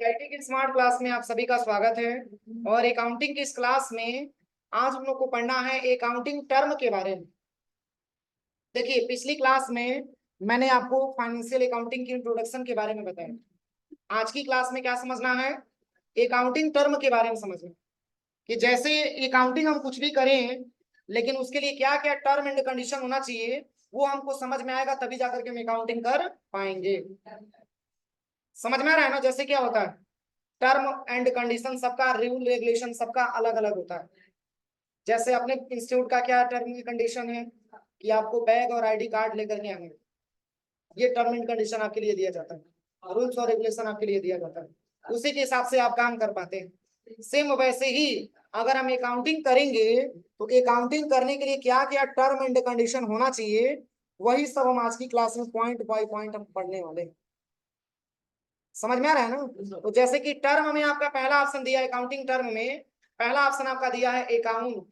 IT की smart class में आप सभी का स्वागत है। और अकाउंटिंग की इस क्लास में आज हम लोग को पढ़ना है अकाउंटिंग टर्म के बारे में। देखिए, पिछली क्लास में मैंने आपको फाइनेंशियल अकाउंटिंग की इंट्रोडक्शन के बारे में बताया। आज की क्लास में क्या समझना है? अकाउंटिंग टर्म के बारे में समझना, कि जैसे अकाउंटिंग हम कुछ भी करें, लेकिन उसके लिए क्या क्या टर्म एंड कंडीशन होना चाहिए वो हमको समझ में आएगा, तभी जाकर के हम अकाउंटिंग कर पाएंगे। समझ में आ रहा है ना? जैसे क्या होता है, टर्म एंड कंडीशन सबका, रूल रेगुलेशन सबका अलग अलग होता है। जैसे अपने इंस्टीट्यूट का क्या टर्म एंड कंडीशन है कि आपको बैग और आईडी कार्ड लेकर के आने, ये टर्म एंड कंडीशन आपके लिए दिया जाता है। रूल्स और रेगुलेशन आपके लिए दिया जाता है, उसी के हिसाब से आप काम कर पाते हैं। सेम वैसे ही अगर हम अकाउंटिंग करेंगे तो अकाउंटिंग करने के लिए क्या क्या टर्म एंड कंडीशन होना चाहिए, वही सब हम आज की क्लास में पॉइंट बाय पॉइंट हम पढ़ने वाले हैं। समझ में आ रहा है ना? तो जैसे कि टर्म में आपका पहला ऑप्शन दिया है, अकाउंटिंग टर्म में पहला ऑप्शन आपका दिया है अकाउंट।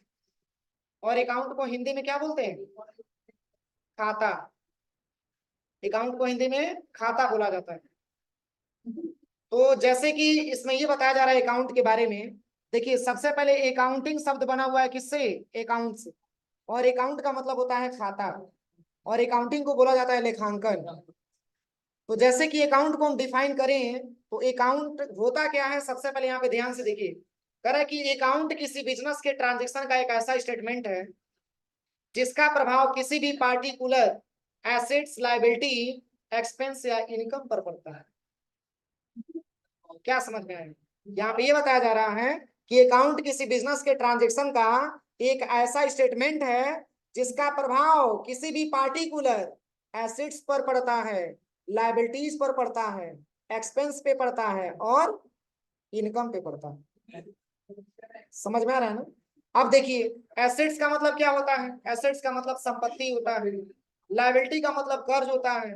और अकाउंट को हिंदी में क्या बोलते हैं? खाता। अकाउंट को हिंदी में खाता बोला जाता है। तो जैसे कि इसमें ये बताया जा रहा है अकाउंट के बारे में, देखिए सबसे पहले अकाउंटिंग शब्द बना हुआ है किससे? अकाउंट से। और अकाउंट का मतलब होता है खाता, और अकाउंटिंग को बोला जाता है लेखांकन। तो जैसे कि अकाउंट को हम डिफाइन करें तो अकाउंट होता क्या है, सबसे पहले यहाँ पे ध्यान से देखिए। कह रहा है कि अकाउंट किसी बिजनेस के ट्रांजेक्शन का एक ऐसा स्टेटमेंट है जिसका प्रभाव किसी भी पार्टिकुलर एसेट्स, लायबिलिटी, एक्सपेंस या इनकम पर पड़ता है। क्या समझ में आया? यहाँ पे ये बताया जा रहा है कि अकाउंट किसी बिजनेस के ट्रांजेक्शन का एक ऐसा स्टेटमेंट है जिसका प्रभाव किसी भी पार्टिकुलर एसेट्स पर पड़ता है, लायबिलिटीज पर पड़ता है, एक्सपेंस पे पड़ता है और इनकम पे पड़ता है। समझ में आ रहा है ना? अब देखिए, एसेट्स का मतलब क्या होता है? एसेट्स का मतलब संपत्ति होता है। लायबिलिटी का मतलब कर्ज होता है।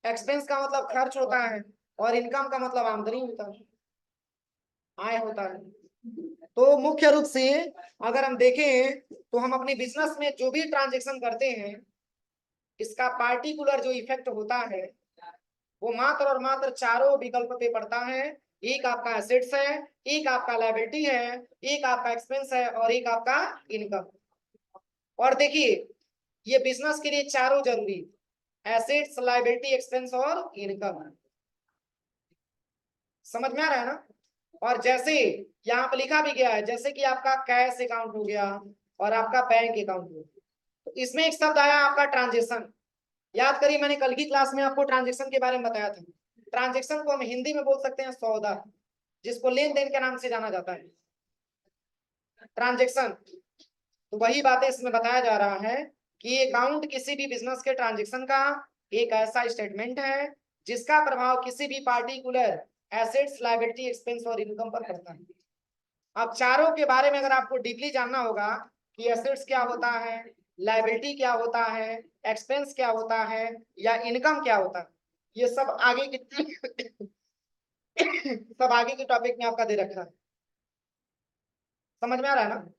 एक्सपेंस का मतलब खर्च होता है। और इनकम का मतलब आमदनी होता है, आय होता है। तो मुख्य रूप से अगर हम देखें तो हम अपने बिजनेस में जो भी ट्रांजेक्शन करते हैं, इसका पार्टिकुलर जो इफेक्ट होता है वो मात्र और मात्र चारों विकल्प पे पड़ता है। एक आपका एसेट्स है, एक आपका लायबिलिटी है, एक आपका एक्सपेंस है और एक आपका इनकम। और देखिए, ये बिजनेस के लिए चारों जरूरी, एसेट्स, लायबिलिटी, एक्सपेंस और इनकम। समझ में आ रहा है ना? और जैसे यहाँ पे लिखा भी गया है, जैसे कि आपका कैश अकाउंट हो गया और आपका बैंक अकाउंट हो गया, तो इसमें एक शब्द आया आपका ट्रांजेक्शन। याद करिए, मैंने कल की क्लास में आपको ट्रांजेक्शन के बारे में बताया था। ट्रांजेक्शन को हम हिंदी में बोल सकते हैं सौदा, जिसको लेन देन के नाम से जाना जाता है, ट्रांजेक्शन। तो वही बातें इसमें बताया जा रहा है कि अकाउंट किसी भी बिजनेस के ट्रांजेक्शन का एक ऐसा स्टेटमेंट है जिसका प्रभाव किसी भी पार्टिकुलर एसेट्स, लायबिलिटी, एक्सपेंस और इनकम पर पड़ता है। अब चारों के बारे में अगर आपको डीपली जानना होगा कि एसेट्स क्या होता है, लायबिलिटी क्या होता है, एक्सपेंस क्या होता है या इनकम क्या होता है, ये सब आगे की सब आगे के टॉपिक में आपका दे रखा है। समझ में आ रहा है ना?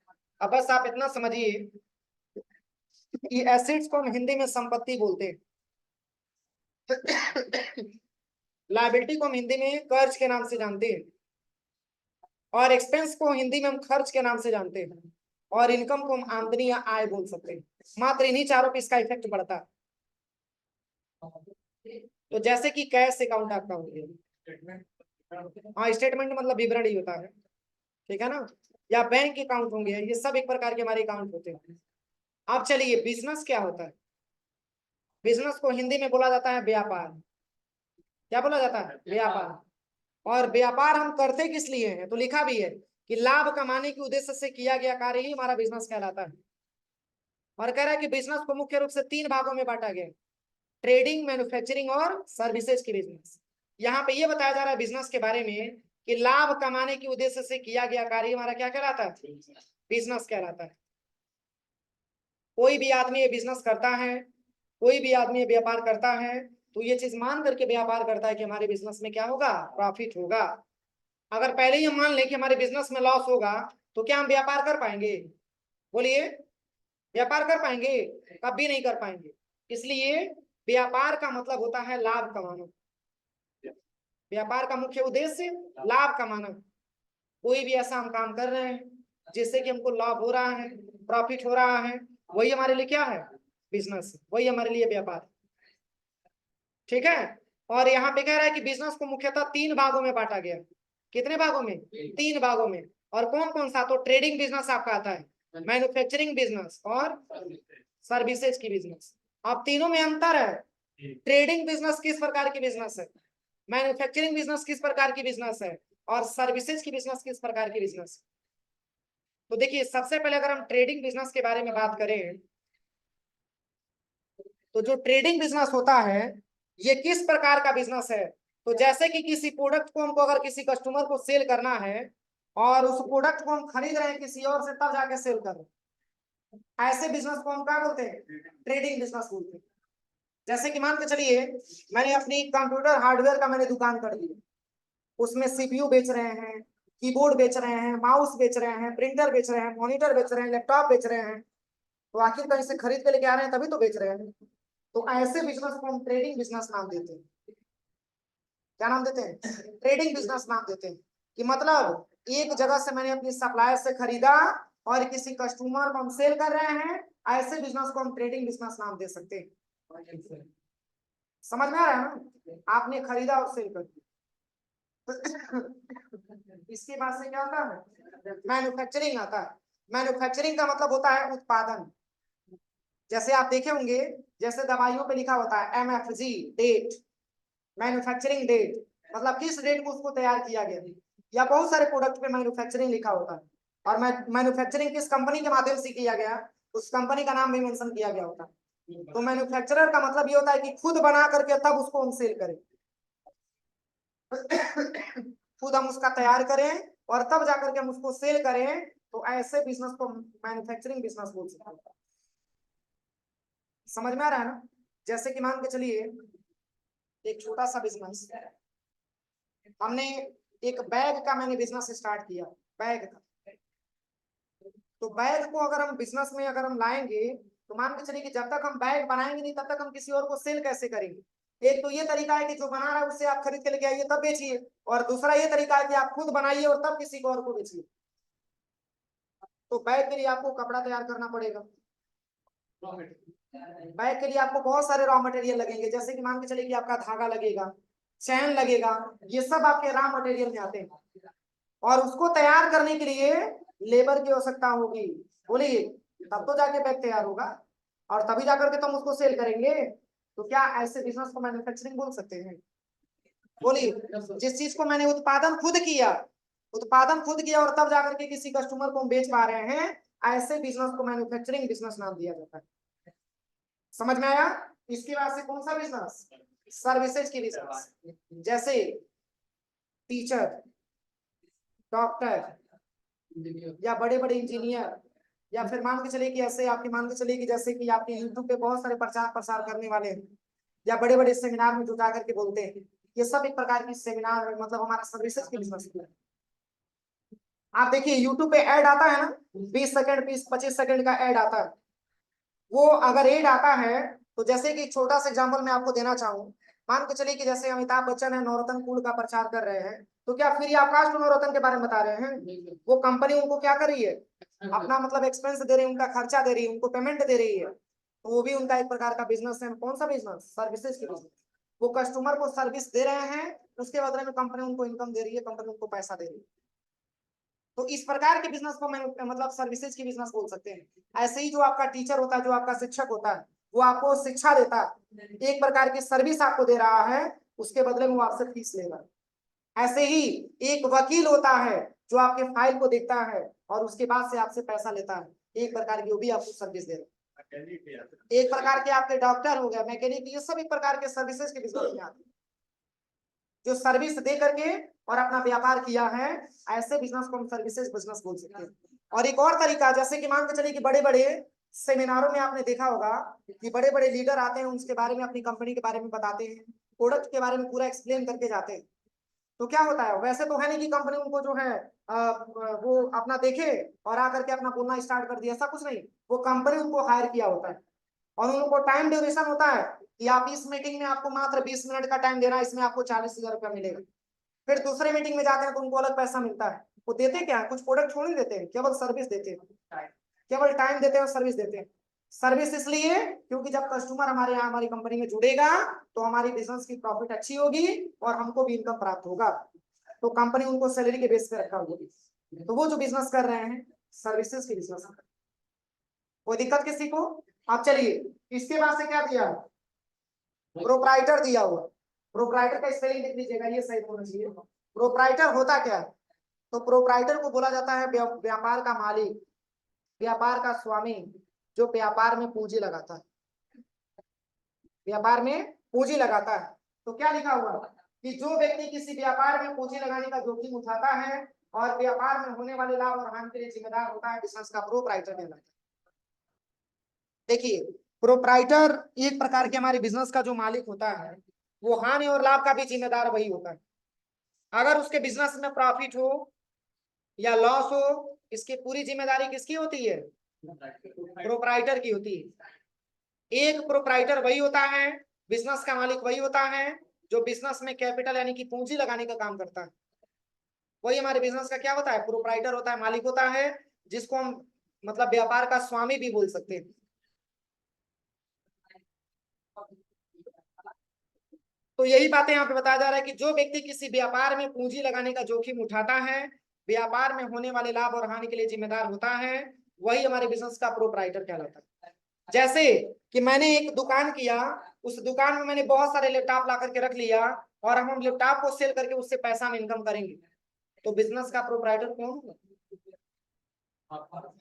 अब बस आप इतना समझिए कि एसेट्स को हम हिंदी में संपत्ति बोलते हैं, लायबिलिटी को हम हिंदी में कर्ज के नाम से जानते हैं, और एक्सपेंस को हिंदी में हम खर्च के नाम से जानते हैं, और इनकम को हम आमदनी या आय बोल सकते हैं। मात्र इन्हीं चारों पे इसका इफेक्ट पड़ता है। तो जैसे कि कैश अकाउंट आपका हो गया, हाँ स्टेटमेंट मतलब विवरण ही होता है, ठीक है ना? या बैंक अकाउंट होंगे, ये सब एक प्रकार के हमारे अकाउंट होते हैं। अब चलिए, बिजनेस क्या होता है? बिजनेस को हिंदी में बोला जाता है व्यापार। क्या बोला जाता है? व्यापार। और व्यापार हम करते किस लिए हैं? तो लिखा भी है कि लाभ कमाने के उद्देश्य से किया गया कार्य ही हमारा बिजनेस कहलाता है। और कह रहा है कि बिजनेस को मुख्य रूप से तीन भागों में बांटा गया: ट्रेडिंग, मैन्युफैक्चरिंग और सर्विसेज की बिजनेस। यहाँ पे ये बताया जा रहा है बिजनेस के बारे में कि लाभ कमाने के उद्देश्य से किया गया कार्य हमारा क्या कहलाता है? बिजनेस कहलाता है। कोई भी आदमी ये बिजनेस करता है, कोई भी आदमी ये व्यापार करता है, तो ये चीज मान करके व्यापार करता है कि हमारे बिजनेस में क्या होगा? प्रॉफिट होगा। अगर पहले ही हम मान लें कि हमारे बिजनेस में लॉस होगा, तो क्या हम व्यापार कर पाएंगे? बोलिए, व्यापार कर पाएंगे? कभी नहीं कर पाएंगे। इसलिए व्यापार का मतलब होता है लाभ कमाना। व्यापार का मुख्य उद्देश्य लाभ कमाना। कोई भी ऐसा हम काम कर रहे हैं जिससे कि हमको लाभ हो रहा है, प्रॉफिट हो रहा है, वही हमारे लिए क्या है, बिजनेस, वही हमारे लिए व्यापार। ठीक है। और यहाँ पे कह रहा है कि बिजनेस को मुख्यतः 3 भागों में बांटा गया। कितने भागों में? 3 भागों में। और कौन कौन सा? तो ट्रेडिंग बिजनेस आपका आता है, मैन्युफैक्चरिंग बिजनेस और सर्विसेज की बिजनेस। अब तीनों में अंतर है। ट्रेडिंग बिजनेस किस प्रकार की बिजनेस है, मैन्युफैक्चरिंग बिजनेस किस प्रकार की बिजनेस है, और सर्विसेज की बिजनेस किस प्रकार की बिजनेस। तो देखिए, सबसे पहले अगर हम ट्रेडिंग बिजनेस के बारे में बात करें, तो जो ट्रेडिंग बिजनेस होता है ये किस प्रकार का बिजनेस है। तो जैसे कि किसी प्रोडक्ट को हमको अगर किसी कस्टमर को सेल करना है और उस प्रोडक्ट को हम खरीद रहे हैं किसी और से, तब जाके सेल कर रहे हैं, ऐसे बिजनेस को हम क्या बोलते हैं, ट्रेडिंग बिजनेस बोलते हैं। जैसे कि मान के चलिए मैंने अपनी कंप्यूटर हार्डवेयर का मैंने दुकान कर दी, उसमें सीपीयू बेच रहे हैं, कीबोर्ड बेच रहे हैं, माउस बेच रहे हैं, प्रिंटर बेच रहे हैं, मॉनिटर बेच रहे हैं, लैपटॉप बेच रहे हैं, तो आखिर कहीं से खरीद के लेके आ रहे हैं तभी तो बेच रहे हैं। तो ऐसे बिजनेस को हम ट्रेडिंग बिजनेस नाम देते हैं। क्या नाम देते हैं? ट्रेडिंग बिजनेस नाम देते हैं। कि मतलब एक जगह से मैंने अपनी सप्लायर से खरीदा और किसी कस्टमर को हम सेल कर रहे हैं, ऐसे बिजनेस को हम ट्रेडिंग बिजनेस नाम दे सकते हैं। समझ में आ रहा है ना? आपने खरीदा और सेल कर दिया। इसके बाद से क्या आता है, मैन्युफैक्चरिंग आता है। मैन्युफैक्चरिंग का मतलब होता है उत्पादन। जैसे आप देखे होंगे, जैसे दवाइयों पे लिखा होता है MFG डेट, मैन्युफैक्चरिंग डेट, मतलब किस डेट को उसको तैयार किया गया, या बहुत सारे प्रोडक्ट पे मैन्युफैक्चरिंग लिखा होता है। और मैन्युफैक्चरिंग किस कंपनी के माध्यम से किया गया, उस कंपनी का नाम भी मेंशन किया गया होता है। तो मैन्युफैक्चरर का मतलब ये होता है कि खुद बना करके तब उसको हम सेल करें, खुद हम उसका तैयार करें और तब जाकर के हम उसको सेल करें, तो ऐसे बिजनेस को मैन्युफैक्चरिंग बिजनेस बोल सकते हैं। समझ में आ रहा है ना? जैसे कि मान के चलिए एक छोटा सा बिजनेस, हमने एक बैग का मैंने बिजनेस स्टार्ट किया, बैग का। तो बैग को अगर हम बिजनेस में अगर हम लाएंगे, तो मान के चलिए कि जब तक हम बैग बनाएंगे नहीं तब तक हम किसी और को सेल कैसे करेंगे। एक तो ये तरीका है कि जो बना रहा है उससे आप खरीद के लेके आइए तब बेचिए, और दूसरा ये तरीका है कि आप खुद बनाइए और तब किसी को और को बेचिए। तो बैग के लिए आपको कपड़ा तैयार करना पड़ेगा, बैग के लिए आपको बहुत सारे रॉ मटेरियल लगेंगे, जैसे कि मान के चलिए कि आपका धागा लगेगा, चैन लगेगा, ये सब आपके रॉ मटेरियल में आते हैं। और उसको तैयार करने के लिए लेबर की आवश्यकता होगी, बोलिए, तब तो जाके बैग तैयार होगा और तभी जाकर के तुम उसको सेल करेंगे। तो क्या ऐसे बिजनेस को मैन्युफैक्चरिंग बोल सकते हैं? बोलिए, जिस चीज को मैंने उत्पादन खुद किया, उत्पादन खुद किया और तब जाकर के किसी कस्टमर को हम बेच पा रहे हैं, ऐसे बिजनेस को मैन्युफैक्चरिंग बिजनेस नाम दिया जाता है। समझ में आया? इसके बाद से कौन सा बिजनेस, सर्विसेज की बिजनेस। जैसे टीचर, डॉक्टर, या बड़े बड़े इंजीनियर, या फिर मान के चलिए कि ऐसे आपके मान के चलिए कि जैसे कि आपके यूट्यूब पे बहुत सारे प्रचार प्रसार करने वाले हैं, या बड़े बड़े सेमिनार में जुटा करके बोलते हैं, ये सब एक प्रकार की सेमिनार मतलब हमारा सर्विसेज की बिजनेस है। आप देखिए यूट्यूब पे ऐड आता है ना, 20 सेकंड 25 सेकंड का ऐड आता है। वो अगर एड आता है, तो जैसे कि छोटा सा एग्जांपल मैं आपको देना चाहूँ, मान के चलिए कि जैसे अमिताभ बच्चन है नवरत्न कूल का प्रचार कर रहे हैं, तो क्या फ्री ऑफ कास्ट नवरत्न के बारे में बता रहे हैं? वो कंपनी उनको क्या कर रही है, अपना मतलब एक्सपेंस दे रही है, उनका खर्चा दे रही है, उनको पेमेंट दे रही है। तो वो भी उनका एक प्रकार का बिजनेस है। कौन सा बिजनेस? सर्विसेज की बिजनेस। वो कस्टमर को सर्विस दे रहे हैं, उसके बदले में कंपनी उनको इनकम दे रही है, कंपनी उनको पैसा दे रही है। तो इस प्रकार के बिजनेस को मैं मतलब सर्विसेज की बिजनेस बोल सकते हैं। ऐसे ही जो आपका टीचर होता है, जो आपका शिक्षक होता है, वो आपको शिक्षा देता है, एक प्रकार की सर्विस आपको दे रहा है, उसके बदले में वो आपसे फीस लेगा। ऐसे ही एक वकील होता है जो आपके फाइल को देखता है और उसके बाद से आपसे पैसा लेता है, एक प्रकार की वो भी आपको सर्विस दे रहा है। एक प्रकार के आपके डॉक्टर हो गया, मैकेनिक, ये सब एक प्रकार के सर्विसेज के बिजनेस में आते हैं, जो सर्विस दे करके और अपना व्यापार किया है, ऐसे बिजनेस को हम सर्विसेज बिजनेस बोल सकते हैं। और एक और तरीका, जैसे कि मान के चलिए कि बड़े बड़े सेमिनारों में आपने देखा होगा कि बड़े बड़े लीडर आते हैं, उसके बारे में अपनी कंपनी के बारे में बताते हैं, प्रोडक्ट के बारे में पूरा एक्सप्लेन करके जाते हैं। तो क्या होता है, वैसे तो है नहीं कि कंपनी उनको जो है वो अपना देखे और आकर के अपना बोलना स्टार्ट कर दिया, ऐसा कुछ नहीं। वो कंपनी उनको हायर किया होता है और उनको टाइम ड्यूरेशन होता है कि आप इस मीटिंग में आपको मात्र 20 मिनट का टाइम देना है, इसमें आपको 40,000 रुपया मिलेगा। फिर दूसरे मीटिंग में जाते हैं तो उनको अलग पैसा मिलता है। वो देते क्या, कुछ प्रोडक्ट थोड़ी देते हैं, केवल सर्विस देते हैं, केवल टाइम देते हैं और सर्विस देते हैं। सर्विस इसलिए क्योंकि जब कस्टमर हमारे यहाँ हमारी कंपनी में जुड़ेगा तो हमारी बिजनेस की प्रॉफिट अच्छी होगी और हमको भी इनकम प्राप्त होगा। तो कंपनी उनको सैलरी के बेस पे रखा होगी। तो वो जो बिजनेस कर रहे हैं सर्विसेज की बिजनेस, कोई दिक्कत किसी को? आप चलिए इसके बाद से क्या दिया, प्रोप्राइटर दिया हुआ। प्रोप्राइटर का स्पेलिंग लिख लीजिएगा, ये सही होना चाहिए। प्रोप्राइटर होता क्या है? तो प्रोप्राइटर को बोला जाता है व्यापार का मालिक, व्यापार का स्वामी, जो व्यापार में पूंजी लगाता है, व्यापार में पूंजी लगाता है। तो क्या लिखा हुआ कि जो व्यक्ति किसी व्यापार में पूंजी लगाने का जोखिम उठाता है और व्यापार में होने वाले लाभ और हानि के लिए जिम्मेदार होता है, बिजनेस का प्रोप्राइटर कहलाता है। देखिए प्रोप्राइटर एक प्रकार के हमारे बिजनेस का जो मालिक होता है, वो हानि और लाभ का भी जिम्मेदार वही होता है। अगर उसके बिजनेस में प्रॉफिट हो या लॉस हो, इसकी पूरी जिम्मेदारी किसकी होती है? प्रोप्राइटर की होती है। एक प्रोप्राइटर वही होता है, बिजनेस का मालिक वही होता है जो बिजनेस में कैपिटल यानी कि पूंजी लगाने का काम करता है। वही हमारे बिजनेस का क्या होता है? प्रोप्राइटर होता है, मालिक होता है, जिसको हम मतलब व्यापार का स्वामी भी बोल सकते हैं। तो यही बातें यहाँ पे बताया जा रहा है कि जो व्यक्ति किसी व्यापार में पूंजी लगाने का जोखिम उठाता है, व्यापार में होने वाले लाभ और हानि के लिए जिम्मेदार होता है, वही हमारे बिजनेस का प्रोप्राइटर कहलाता है। जैसे कि मैंने एक दुकान किया, उस दुकान में मैंने बहुत सारे लैपटॉप ला करके रख लिया और हम लैपटॉप को सेल करके उससे पैसा हम इनकम करेंगे, तो बिजनेस का प्रोप्राइटर कौन होगा?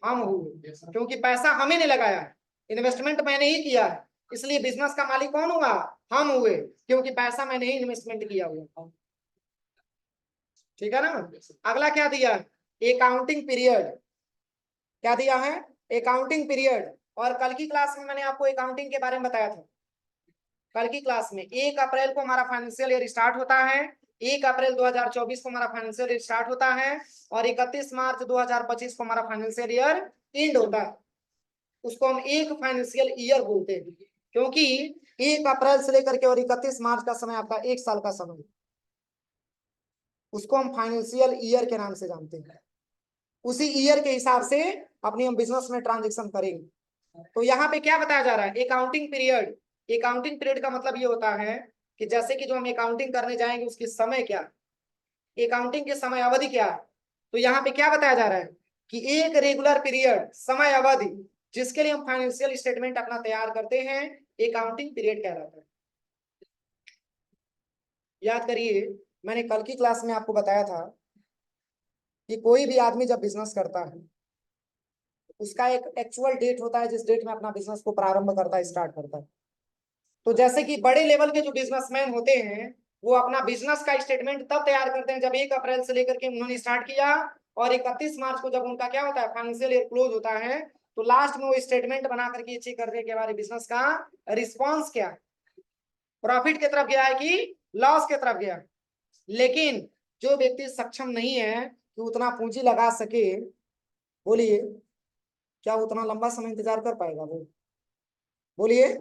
हम होंगे, क्योंकि पैसा हमें ने लगाया है, इन्वेस्टमेंट मैंने ही किया है, इसलिए बिजनेस का मालिक कौन हुआ? हम हुए, क्योंकि पैसा मैंने ही इन्वेस्टमेंट किया हुआ। ठीक है ना? अगला क्या दिया? Accounting period. क्या दिया है? Accounting period. और कल की क्लास में मैंने आपको अकाउंटिंग के बारे में बताया था। कल की क्लास में 1 अप्रैल को हमारा फाइनेंशियल ईयर स्टार्ट होता है, 1 अप्रैल 2024 को हमारा फाइनेंशियल ईयर स्टार्ट होता है और 31 मार्च 2025 को हमारा फाइनेंशियल ईयर एंड होता है। उसको हम एक फाइनेंशियल ईयर बोलते हैं, क्योंकि 1 अप्रैल से लेकर के और 31 मार्च का समय आपका 1 साल का समय, उसको हम फाइनेंशियल ईयर के नाम से जानते हैं। उसी ईयर के हिसाब से अपनी हम बिजनेस में ट्रांजेक्शन करेंगे। तो यहाँ पे क्या बताया जा रहा है? Accounting period. अकाउंटिंग पीरियड का मतलब ये होता है कि जैसे कि जो हम अकाउंटिंग करने जाएंगे उसकी समय क्या, अकाउंटिंग के समय अवधि क्या है। तो यहाँ पे क्या बताया जा रहा है कि एक रेगुलर पीरियड, समय अवधि, जिसके लिए हम फाइनेंशियल स्टेटमेंट अपना तैयार करते हैं, अकाउंटिंग पीरियड कहलाता है। याद करिए, मैंने कल की क्लास में आपको बताया था कि कोई भी आदमी जब बिजनेस करता है उसका एक एक्चुअल डेट होता है जिस डेट में अपना बिजनेस को प्रारंभ करता है, स्टार्ट करता है। तो जैसे कि बड़े लेवल के जो बिजनेसमैन होते हैं वो अपना बिजनेस का स्टेटमेंट तब तैयार करते हैं जब 1 अप्रैल से लेकर के उन्होंने स्टार्ट किया और 31 मार्च को जब उनका क्या होता है, फाइनेंशियल ईयर क्लोज होता है, तो लास्ट में वो स्टेटमेंट बना करके चेक करते हैं कि हमारे बिजनेस का रिस्पॉन्स क्या है, प्रॉफिट की तरफ गया है कि लॉस की तरफ गया। लेकिन जो व्यक्ति सक्षम नहीं है कि उतना पूंजी लगा सके, बोलिए क्या उतना लंबा समय इंतजार कर पाएगा वो? बोलिए।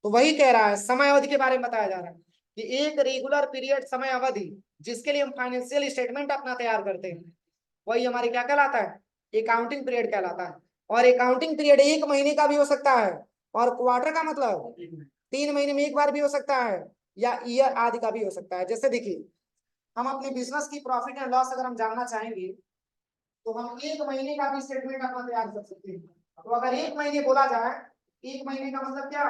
तो वही कह रहा है, समय अवधि के बारे में बताया जा रहा है कि एक रेगुलर पीरियड, समय अवधि, जिसके लिए हम फाइनेंशियल स्टेटमेंट अपना तैयार करते हैं, वही हमारे क्या कहलाता है? अकाउंटिंग पीरियड कहलाता है। और अकाउंटिंग पीरियड 1 महीने का भी हो सकता है और क्वार्टर का मतलब 3 महीने में एक बार भी हो सकता है या ईयर आदि का भी हो सकता है। जैसे देखिए, हम अपने बिजनेस की प्रॉफिट एंड लॉस अगर हम जानना चाहेंगे तो हम 1 महीने का भी स्टेटमेंट अपना तैयार कर सकते हैं। तो अगर 1 महीने बोला जाए, 1 महीने का मतलब क्या?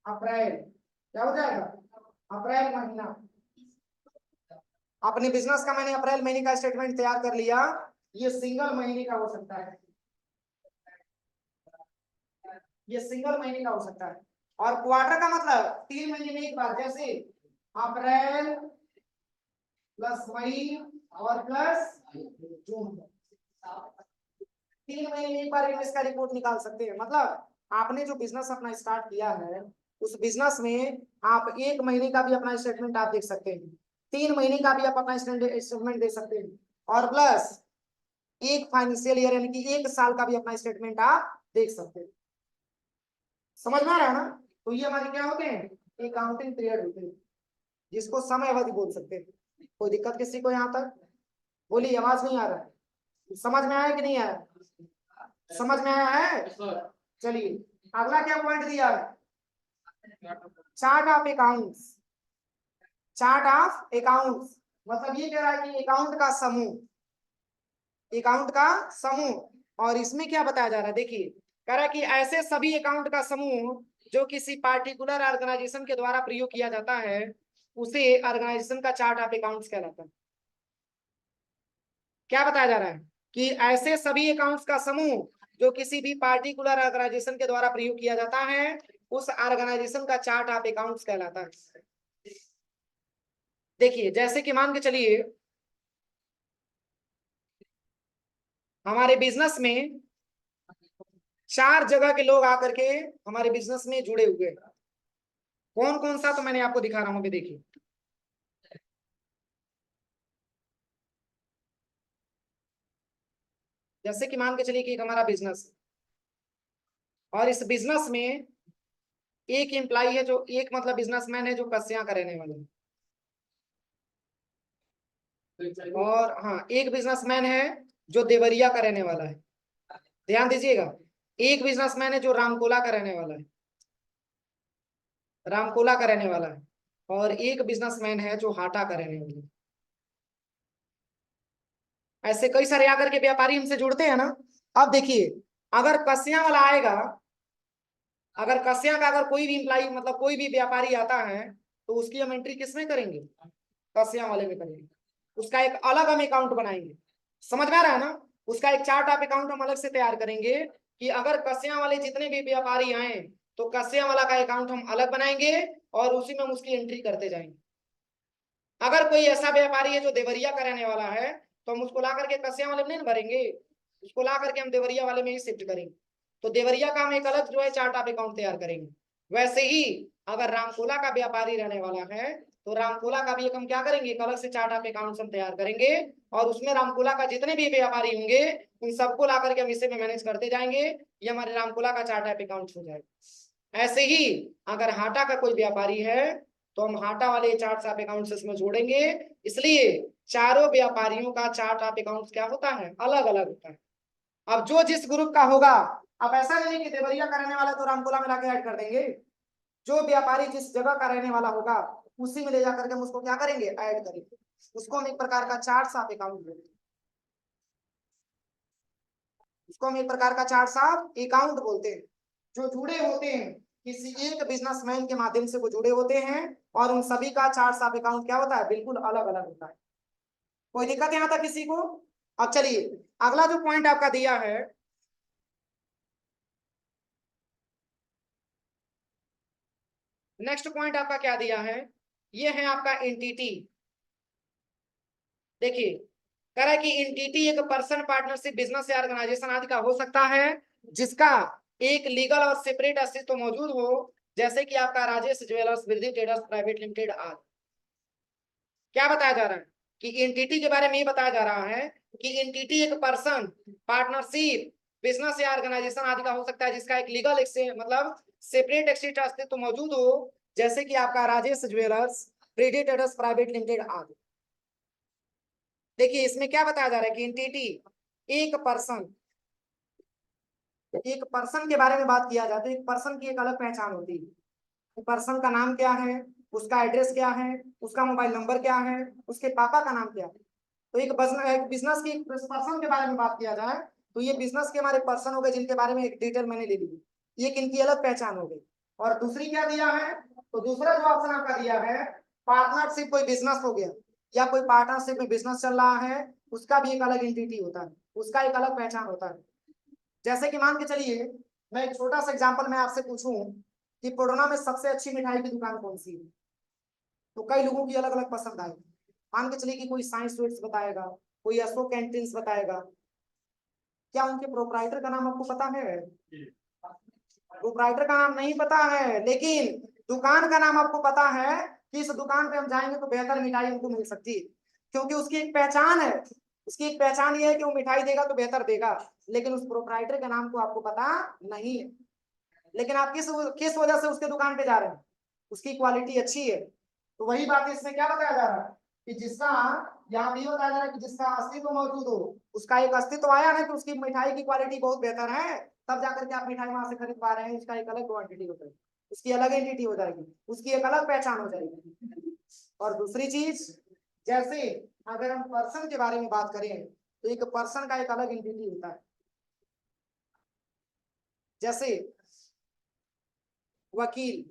अप्रैल। क्या हो जाएगा? अप्रैल महीना। अपने बिजनेस का मैंने अप्रैल महीने का स्टेटमेंट तैयार कर लिया, ये सिंगल महीने का हो सकता है, ये सिंगल महीने का हो सकता है। और क्वार्टर का मतलब 3 महीने में एक बार, जैसे अप्रैल प्लस मई और प्लस जून, 3 महीने में एक बार इसका रिपोर्ट निकाल सकते हैं। मतलब आपने जो बिजनेस अपना स्टार्ट किया है उस बिजनेस में आप 1 महीने का भी अपना स्टेटमेंट आप देख सकते हैं, 3 महीने का भी आप अपना स्टेटमेंट दे सकते हैं और प्लस एक फाइनेंशियल ईयर यानी कि 1 साल का भी अपना स्टेटमेंट आप देख सकते हैं। समझ में आ रहा है ना? तो ये हमारे क्या होते हैं? अकाउंटिंग पीरियड होते हैं। जिसको समय अवधि बोल सकते हैं। कोई दिक्कत किसी को यहाँ तक? बोलिए, आवाज नहीं आ रहा है। समझ में आया कि नहीं आया? समझ में आया है? चलिए, अगला क्या पॉइंट दिया है? Chart of accounts. Chart of accounts मतलब ये कह रहा है कि अकाउंट का समूह, अकाउंट का समूह। और इसमें क्या बताया जा रहा है, देखिए कह रहा है कि ऐसे सभी अकाउंट का समूह जो किसी पार्टिकुलर ऑर्गेनाइजेशन के द्वारा प्रयोग किया जाता है उसे ऑर्गेनाइजेशन का चार्ट ऑफ अकाउंट्स कहलाता है। क्या बताया जा रहा है कि ऐसे सभी अकाउंट्स का समूह जो किसी भी पार्टिकुलर ऑर्गेनाइजेशन के द्वारा प्रयोग किया जाता है उस ऑर्गेनाइजेशन का चार्ट ऑफ अकाउंट्स कहलाता है। देखिए जैसे कि मान के चलिए हमारे बिजनेस में 4 जगह के लोग आकर के हमारे बिजनेस में जुड़े हुए हैं। कौन कौन सा, तो मैंने आपको दिखा रहा हूं अभी, देखिए जैसे कि मान के चलिए कि एक हमारा बिजनेस और इस बिजनेस में एक एम्प्लाई है जो एक मतलब बिजनेसमैन है जो कस्या का रहने वाला है, और हाँ एक बिजनेसमैन है जो देवरिया का रहने वाला है। ध्यान दीजिएगा, एक बिजनेसमैन है जो रामकोला का रहने वाला है, रामकोला का रहने वाला है, और एक बिजनेसमैन है जो हाटा का रहने वाला है। ऐसे कई सारे आकर के व्यापारी हमसे जुड़ते हैं ना। अब देखिए अगर कस्या वाला आएगा, अगर कस्या का अगर कोई भी इम्प्लाई मतलब कोई भी व्यापारी आता है तो उसकी हम एंट्री किसमें करेंगे? कस्या वाले में करेंगे। उसका एक अलग हम अकाउंट बनाएंगे। समझ में आ रहा है ना? उसका एक चार्ट ऑफ अकाउंट हम अलग से तैयार करेंगे कि अगर कस्या वाले जितने भी व्यापारी आए तो कस्या वाला का अकाउंट हम अलग बनाएंगे और उसी में हम उसकी एंट्री करते जाएंगे। अगर कोई ऐसा व्यापारी है जो देवरिया का रहने वाला है तो हम उसको ला करके कस्या वाले में नहीं भरेंगे, उसको ला करके हम देवरिया वाले में ही शिफ्ट करेंगे। तो देवरिया का हम एक अलग जो है चार्ट ऑफ अकाउंट तैयार करेंगे। वैसे ही अगर रामकोला का व्यापारी रहने वाला है तो रामकोला का भी एक हम क्या करेंगे, एक अलग से चार्ट ऑफ अकाउंट हम तैयार करेंगे और उसमें रामकोला का जितने भी व्यापारी होंगे उन सबको ला करके हम इसे में मैनेज करते जाएंगे। ये हमारे रामकोला का चार्ट ऑफ अकाउंट हो जाएगा। ऐसे ही अगर हाटा का कोई व्यापारी है तो हम हाटा वाले चार्ट ऑफ अकाउंट्स इसमें जोड़ेंगे। इसलिए चारों व्यापारियों का चार्ट ऑफ अकाउंट्स क्या होता है, अलग अलग होता है। अब जो जिस ग्रुप का होगा, अब ऐसा नहीं कि देवरिया का रहने वाला तो रामकोला में लाके ऐड कर देंगे। जो व्यापारी जिस जगह का रहने वाला होगा उसी में ले जाकर के हम उसको क्या करेंगे, ऐड करेंगे। उसको हम एक प्रकार का चार्ट ऑफ अकाउंट बोलते हैं। उसको हम एक प्रकार का चार्ट ऑफ अकाउंट बोलते हैं। जो जुड़े होते हैं किसी एक बिजनेसमैन के माध्यम से वो जुड़े होते हैं और उन सभी का चार्ट ऑफ अकाउंट क्या होता है, बिल्कुल अलग अलग होता है। कोई दिक्कत यहाँ तक किसी को? अब चलिए अगला जो पॉइंट आपका दिया है, नेक्स्ट पॉइंट आपका क्या दिया है, ये है आपका एंटिटी। देखिए कह रहा है कि एंटिटी एक पर्सन, पार्टनरशिप, बिजनेस या ऑर्गेनाइजेशन आदि का हो सकता है जिसका एक लीगल और सेपरेट अस्तित्व मौजूद हो, जैसे कि आपका राजेश ज्वेलर्स, वृद्धि ट्रेडर्स प्राइवेट लिमिटेड आदि। क्या बताया जा रहा है कि एंटिटी के बारे में ये बताया जा रहा है कि एंटिटी एक पर्सन, पार्टनरशिप, बिजनेस या ऑर्गेनाइजेशन आदि का हो सकता है जिसका एक लीगल मतलब सेपरेट एक्सिट अस्तित्व मौजूद हो, जैसे कि आपका राजेश ज्वेलर्स, वृद्धि ट्रेडर्स प्राइवेट लिमिटेड आदि। देखिए इसमें क्या बताया जा रहा है कि एंटिटी एक पर्सन, एक पर्सन के बारे में बात किया जाता है। एक पर्सन की एक अलग पहचान होती है। पर्सन का नाम क्या है, उसका एड्रेस क्या है, उसका मोबाइल नंबर क्या है, उसके पापा का नाम क्या है। तो एक बिजनेस की पर्सन के बारे में बात किया जाए तो ये बिजनेस के हमारे पर्सन हो गए जिनके बारे में एक डिटेल मैंने ले ली, ये किनकी अलग पहचान हो गई। और दूसरी क्या दिया है, तो दूसरा जो ऑप्शन आपका दिया है पार्टनरशिप, कोई बिजनेस हो गया या कोई पार्टनरशिप में बिजनेस चल रहा है उसका भी एक अलग एंटिटी होता है, उसका एक अलग पहचान होता है। जैसे कि मान के चलिए मैं एक छोटा सा एग्जांपल मैं आपसे पूछूं कि पुणे में सबसे अच्छी मिठाई की दुकान कौन सी है, तो कई लोगों की अलग अलग पसंद आएगी। मान के चलिए कि कोई साइंस स्वीट्स बताएगा, कोई अशोक कैंटीन्स बताएगा। क्या उनके प्रोपराइटर का नाम आपको पता है? प्रोपराइटर का नाम नहीं पता है, लेकिन दुकान का नाम आपको पता है कि इस दुकान पे हम जाएंगे तो बेहतर मिठाई हमको मिल सकती है, क्योंकि उसकी एक पहचान है। उसकी एक पहचान ये है कि वो मिठाई देगा तो बेहतर देगा, लेकिन उस प्रोपराइटर के नाम को आपको पता नहीं है। लेकिन आप किस किस वजह से उसके दुकान पे जा रहे हैं, उसकी क्वालिटी अच्छी है, तो वही बात इसमें क्या बताया जा रहा है कि जिसका, यहाँ भी बताया जा रहा है कि जिसका अस्तित्व मौजूद हो, उसका एक अस्तित्व आया ना कि उसकी मिठाई की क्वालिटी बहुत बेहतर है, तब जाकर के आप मिठाई वहां से खरीद पा रहे हैं। उसका एक अलग क्वांटिटी होता है, उसकी अलग एंटिटी हो जाएगी, उसकी एक अलग पहचान हो जाएगी। और दूसरी चीज, जैसे अगर हम पर्सन के बारे में बात करें तो एक पर्सन का एक अलग एंटिटी होता है। जैसे वकील,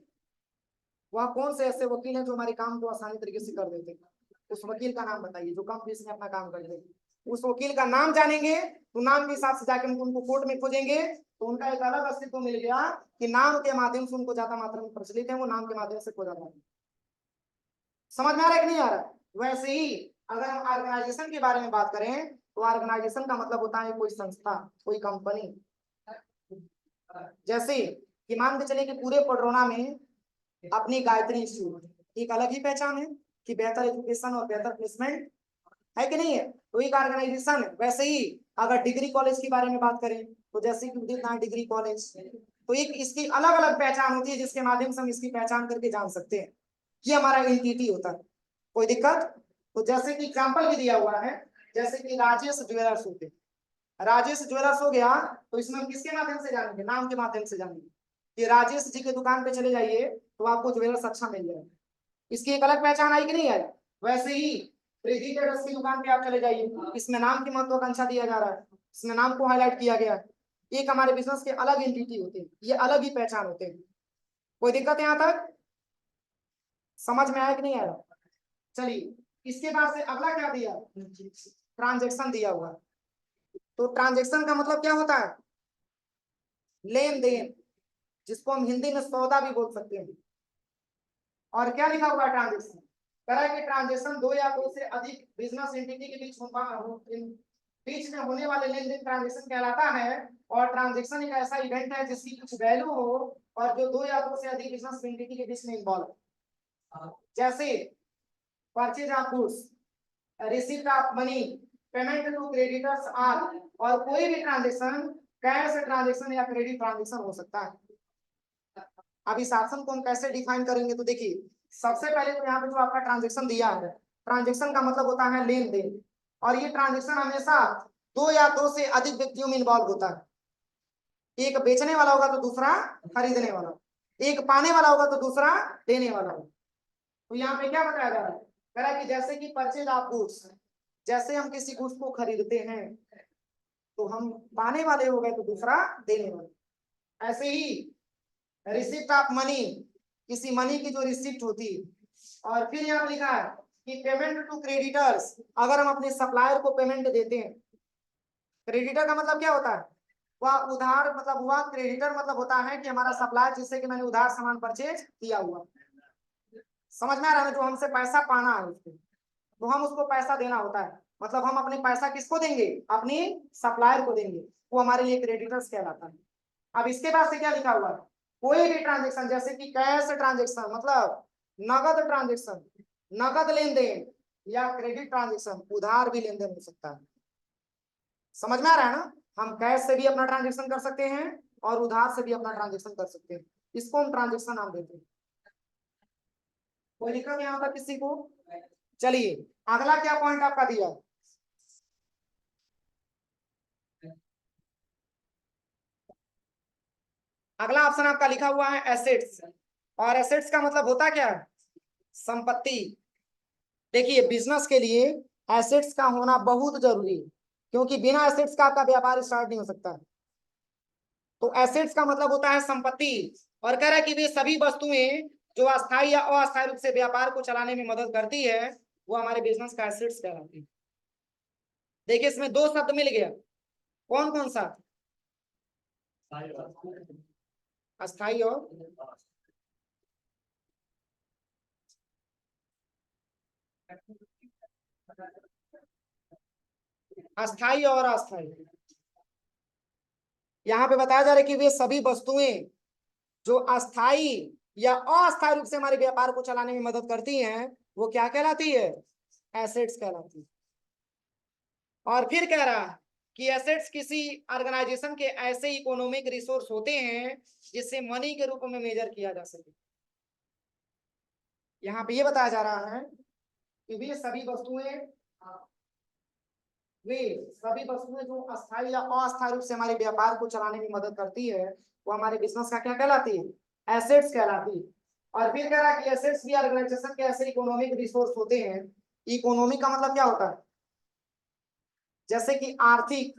वह कौन से ऐसे वकील हैं जो हमारे काम को आसानी तरीके से कर देते हैं? उस वकील का नाम बताइए जो कम फीस में अपना काम कर दे। उस वकील का नाम जानेंगे तो नाम के हिसाब से जाके हम उनको कोर्ट में खोजेंगे तो उनका एक अलग अस्तित्व मिल गया कि नाम के माध्यम से उनको ज्यादा मात्रा में प्रचलित है, वो नाम के माध्यम से खोजा जाता है। समझ में आ रहा है कि नहीं आ रहा? वैसे ही अगर हम ऑर्गेनाइजेशन के बारे में बात करें तो ऑर्गेनाइजेशन का मतलब होता है कोई संस्था, कोई कंपनी। जैसे कि मान के चले कि पूरे पडरौना में अपनी गायत्री इंस्टीट्यूट एक अलग ही पहचान है कि बेहतर एजुकेशन और बेहतर प्लेसमेंट है कि नहीं है, तो एक ऑर्गेनाइजेशन है। वैसे ही अगर डिग्री कॉलेज के बारे में बात करें तो जैसे कि उदित नारायण डिग्री कॉलेज, तो एक इसकी अलग अलग पहचान होती है जिसके माध्यम से हम इसकी पहचान करके जान सकते हैं। ये हमारा एंटिटी होता है। कोई दिक्कत? तो जैसे कि एग्जाम्पल भी दिया हुआ है, जैसे कि राजेश ज्वेलर्स होते, राजेश ज्वेलर्स हो गया, तो इसमें हम किसके माध्यम से जानेंगे? नाम के माध्यम से जानेंगे कि राजेश जी के दुकान पे चले जाइए तो आपको ज्वेलर्स अच्छा मिल जाएगा। इसकी एक अलग पहचान आई कि नहीं आई? वैसे ही रिद्धि ट्रेडर्स की दुकान पे आप चले जाइए, इसमें नाम की महत्वाकांक्षा दिया जा रहा है, इसमें नाम को हाईलाइट किया गया है। एक हमारे बिजनेस के अलग एंटिटी होते हैं, ये अलग ही पहचान होते हैं। कोई दिक्कत यहाँ तक? समझ में आया कि नहीं आया? चलिए, इसके बाद से अगला क्या दिया? ट्रांजेक्शन दिया हुआ। तो ट्रांजेक्शन का मतलब क्या होता है? लेन देन, जिसको हम हिंदी में सौदा भी बोल सकते हैं। और क्या लिखा हुआ है? ट्रांजेक्शन। कह कि ट्रांजेक्शन दो या दो से अधिक बिजनेस एंटिटी के बीच में होने वाले लेन देन ट्रांजेक्शन कहलाता है। और ट्रांजेक्शन एक ऐसा इवेंट है जिसकी कुछ वैल्यू हो और जो दो या दो से अधिक बिजनेस एंटिटी के बीच में इन्वॉल्व। जैसे purchase of goods, receipt of money, payment to creditors are, और कोई भी ट्रांजेक्शन कैश ट्रांजेक्शन या क्रेडिट ट्रांजेक्शन हो सकता है। अब इस ऑप्शन को हम कैसे डिफाइन करेंगे? तो देखिए, सबसे पहले तो यहाँ पे जो आपका ट्रांजेक्शन दिया है, ट्रांजेक्शन का मतलब होता है लेन देन, और ये ट्रांजेक्शन हमेशा दो या दो से अधिक व्यक्तियों में इन्वॉल्व होता है। एक बेचने वाला होगा तो दूसरा खरीदने वाला, एक पाने वाला होगा तो दूसरा देने वाला होगा। तो यहाँ पे क्या बताया जा रहा है? कह रहा है कि जैसे कि परचेज ऑफ गुड्स, जैसे हम किसी गुड्स को खरीदते हैं तो हम पाने वाले हो गए तो दूसरा देने वाले। ऐसे ही रिसिप्ट ऑफ मनी, किसी मनी की जो रिसिप्ट होती है। और फिर यहाँ लिखा है कि पेमेंट टू क्रेडिटर्स, अगर हम अपने सप्लायर को पेमेंट देते हैं। क्रेडिटर का मतलब क्या होता है? वह उधार, मतलब हुआ क्रेडिटर मतलब होता है कि हमारा सप्लायर जिससे कि मैंने उधार सामान परचेज किया हुआ। समझ में आ रहा है? जो हमसे पैसा पाना है उसको, तो हम उसको पैसा देना होता है। मतलब हम अपने पैसा किसको देंगे? अपने सप्लायर को देंगे, वो हमारे लिए क्रेडिटर्स कहलाता है। अब इसके बाद से क्या लिखा हुआ है? कोई भी ट्रांजेक्शन, जैसे कि कैश ट्रांजेक्शन मतलब नगद ट्रांजेक्शन, नगद लेन देन, या क्रेडिट ट्रांजेक्शन, उधार भी लेन देन हो सकता है। समझ में आ रहा है ना? हम कैश से भी अपना ट्रांजेक्शन कर सकते हैं और उधार से भी अपना ट्रांजेक्शन कर सकते हैं। इसको हम ट्रांजेक्शन नाम देते हैं। कोई दिक्कत यहाँ पर किसी को? चलिए, अगला क्या पॉइंट आपका दिया? अगला ऑप्शन आपका लिखा हुआ है एसेट्स, और एसेट्स का मतलब होता क्या है? संपत्ति। देखिए, बिजनेस के लिए एसेट्स का होना बहुत जरूरी है, क्योंकि बिना एसेट्स का आपका व्यापार स्टार्ट नहीं हो सकता। तो एसेट्स का मतलब होता है संपत्ति, और कह रहा है कि वे सभी वस्तुएं जो अस्थायी या अस्थायी रूप से व्यापार को चलाने में मदद करती है वो हमारे बिजनेस का एसेट्स कहलाती है। देखिए, इसमें दो शब्द मिल गया, कौन कौन सा? अस्थायी और अस्थायी और अस्थायी। यहाँ पे बताया जा रहा है कि वे सभी वस्तुएं जो अस्थायी या अस्थायी रूप से हमारे व्यापार को चलाने में मदद करती हैं वो क्या कहलाती है? एसेट्स कहलाती है। और फिर कह रहा है कि एसेट्स किसी ऑर्गेनाइजेशन के ऐसे इकोनॉमिक रिसोर्स होते हैं जिससे मनी के रूप में मेजर किया जा सके। यहाँ पे ये बताया जा रहा है कि वे सभी वस्तुएं जो अस्थायी या अस्थायी रूप से हमारे व्यापार को चलाने में मदद करती है, वो हमारे बिजनेस का क्या कहलाती है? एसेट्स कहलाती है। और फिर कह रहा है कि एसेट्स भी ऑर्गेनाइजेशन के ऐसे इकोनॉमिक रिसोर्स होते हैं। इकोनॉमिक का मतलब क्या होता है? जैसे कि आर्थिक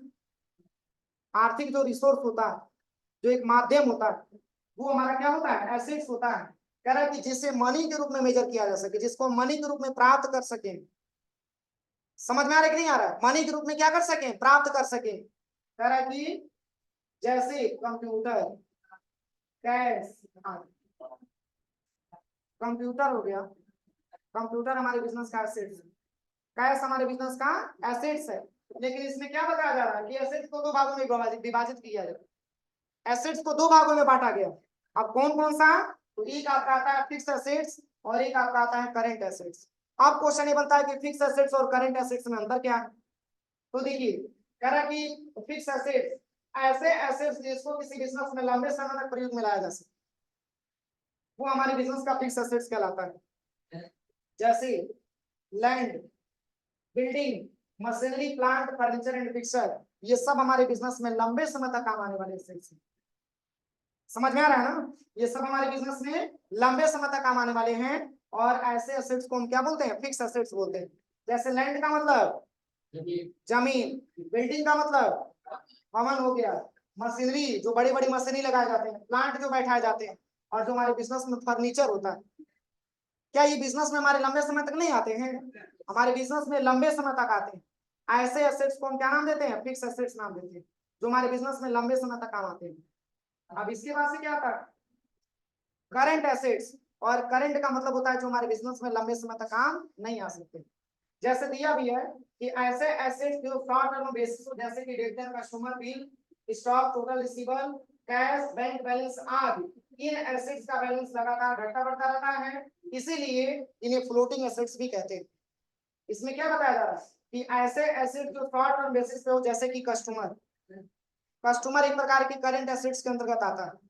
आर्थिक जो रिसोर्स होता है, जो एक माध्यम होता है, वो हमारा क्या होता है? एसेट्स होता है। कह रहा है कि जिसे मनी के रूप में मेजर किया जा सके, जिसको मनी के रूप में प्राप्त कर सके। समझ में आ रहा है कि नहीं आ रहा है? मनी के रूप में क्या कर सके? प्राप्त कर सके। कह रहा है कि जैसे कंप्यूटर, कैश, कंप्यूटर हो गया, कंप्यूटर हमारे बिजनेस का एसेट्स है, कैश हमारे बिजनेस का एसेट्स है। लेकिन इसमें क्या बताया जा रहा है कि एसेट्स को दो भागों में विभाजित किया जाए। एसेट्स को दो भागों में बांटा गया। अब कौन कौन सा? तो एक आपका आता है फिक्स एसेट्स और एक आपका आता है करंट एसेट्स। अब क्वेश्चन ये बनता है कि फिक्स एसेट्स और करंट एसेट्स में अंतर क्या है? तो देखिए, कह रहा कि फिक्स एसेट्स ऐसे एसेट्स जिसको किसी बिजनेस में लंबे समय तक प्रयोग में लाया जा सके, वो हमारे बिजनेस का फिक्स एसेट्स कहलाता है। जैसे land, building, machinery, plant, furniture and fixer, ये सब हमारे बिजनेस में लंबे समय तक काम आने वाले एसेट्स हैं। समझ में आ रहा है ना? ये सब हमारे बिजनेस में लंबे समय तक काम आने वाले हैं। और ऐसे एसेट्स को हम क्या बोलते हैं? फिक्स एसेट्स बोलते हैं। जैसे लैंड का मतलब जमीन, बिल्डिंग का मतलब भवन हो गया, मशीनरी जो बड़ी बड़ी मशीनरी लगाए जाते हैं, प्लांट जो बैठाए जाते हैं, और जो हमारे बिजनेस में फर्नीचर होता है। क्या ये बिजनेस में हमारे लंबे समय तक नहीं आते हैं? हमारे बिजनेस में लंबे समय तक आते हैं। ऐसे एसेट्स को हम क्या नाम देते हैं? फिक्स एसेट्स नाम देते हैं, जो हमारे बिजनेस में लंबे समय तक काम आते हैं। अब इसके बाद से क्या आता है? Current assets. और करंट का मतलब होता है जो हमारे बिजनेस में लंबे समय तक काम नहीं आ सकते। जैसे दिया भी है कि ऐसे एसेट्स जो शॉर्ट टर्म बेसिस, जैसे कि debtor, customer bill, stock, total receivable, cash, bank balance आदि, इन एसेट्स का बैलेंस लगातार घटता बढ़ता रहता है, इसीलिए इन्हें फ्लोटिंग एसेट्स भी कहते हैं। इसमें क्या बताया जा रहा है कि ऐसे एसेट जो शॉर्ट टर्म बेसिस पे हो, जैसे कि कस्टमर, कस्टमर एक प्रकार के करंट एसेट्स के अंतर्गत आता है।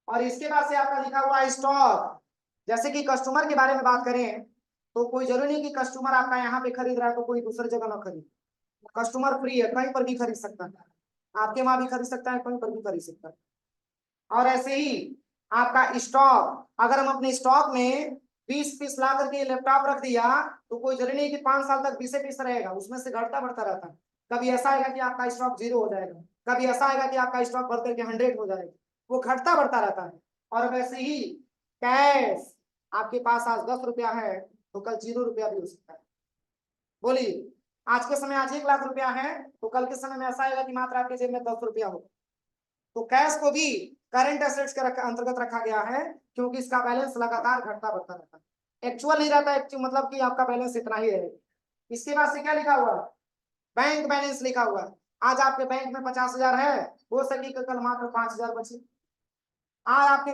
और इसके बाद से आपका लिखा हुआ स्टॉक। जैसे कि कस्टमर के बारे में बात करें तो कोई जरूरी नहीं कि कस्टमर आपका यहाँ पे खरीद रहा है तो कोई दूसरी जगह ना खरीद। कस्टमर फ्री है, कहीं पर भी खरीद सकता है, आपके वहां भी खरीद सकता है, कहीं पर भी खरीद सकता है। और ऐसे ही आपका स्टॉक, अगर हम अपने स्टॉक में 20 पीस ला करके लैपटॉप रख दिया तो कोई जरूरी नहीं कि 5 साल तक 20 पीस रहेगा, उसमें से घटता बढ़ता रहता है। कभी ऐसा आएगा कि आपका स्टॉक 0 हो जाएगा, कभी ऐसा आएगा कि आपका स्टॉक बढ़ करके 100 हो जाएगा, वो घटता बढ़ता रहता है। और वैसे ही कैश, आपके पास आज 10 रुपया है तो कल 0 रुपया भी हो सकता है। बोलिए, आज के समय आज 1 लाख रुपया है तो कल के समय में ऐसा आएगा कि मात्र आपके जेब में 10 रुपया हो। तो कैश को भी करंट एसेट्स के अंतर्गत रखा गया है, क्योंकि इसका बैलेंस लगातार घटता बढ़ता रहता है। एक्चुअल नहीं रहता है, मतलब कि आपका बैलेंस इतना ही है। इसके बाद से क्या लिखा हुआ? बैंक बैलेंस लिखा हुआ। आज आपके बैंक में 50,000 है, हो सके कल मात्र 5,000 बचे। आज आपके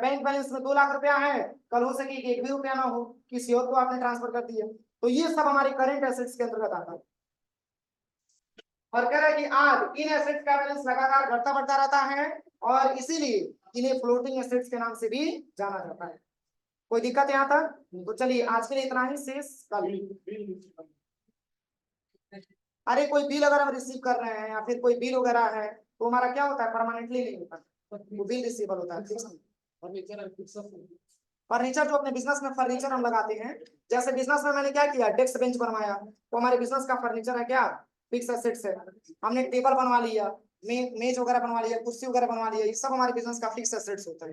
बैंक बैलेंस में 2 लाख रुपया है, कल हो सके कि 1 भी रुपया ना हो, किसी और को आपने ट्रांसफर कर दिया। तो ये सब हमारे करंट एसेट्स के अंतर्गत आता है। और कह रहा है कि आज इन एसेट्स का बैलेंस लगातार घटता बढ़ता रहता है, और इसीलिए इन्हें फ्लोटिंग एसेट्स के नाम से भी जाना जाता है। कोई दिक्कत यहाँ तक? तो चलिए आज के लिए इतना ही, शेष कल। अरे कोई बिल अगर हम रिसीव कर रहे हैं या फिर कोई बिल वगैरह है तो हमारा क्या होता है? परमानेंटली नहीं होता, वो बिल रिसीवेबल होता है। फर्नीचर जो अपने बिजनेस में फर्नीचर हम लगाते हैं, जैसे बिजनेस में मैंने क्या किया, डेस्क बेंच बनवाया, तो हमारे बिजनेस का फर्नीचर है क्या? फिक्स एसेट्स है। हमने टेबल बनवा लिया, मेज वगैरह बनवा लिया, कुर्सी वगैरह बनवा लिया, ये सब हमारे बिजनेस का फिक्स एसेट्स होता है।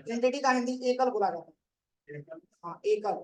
एंटिटी का हिंदी एकल बोला जाता है। हाँ, एकल।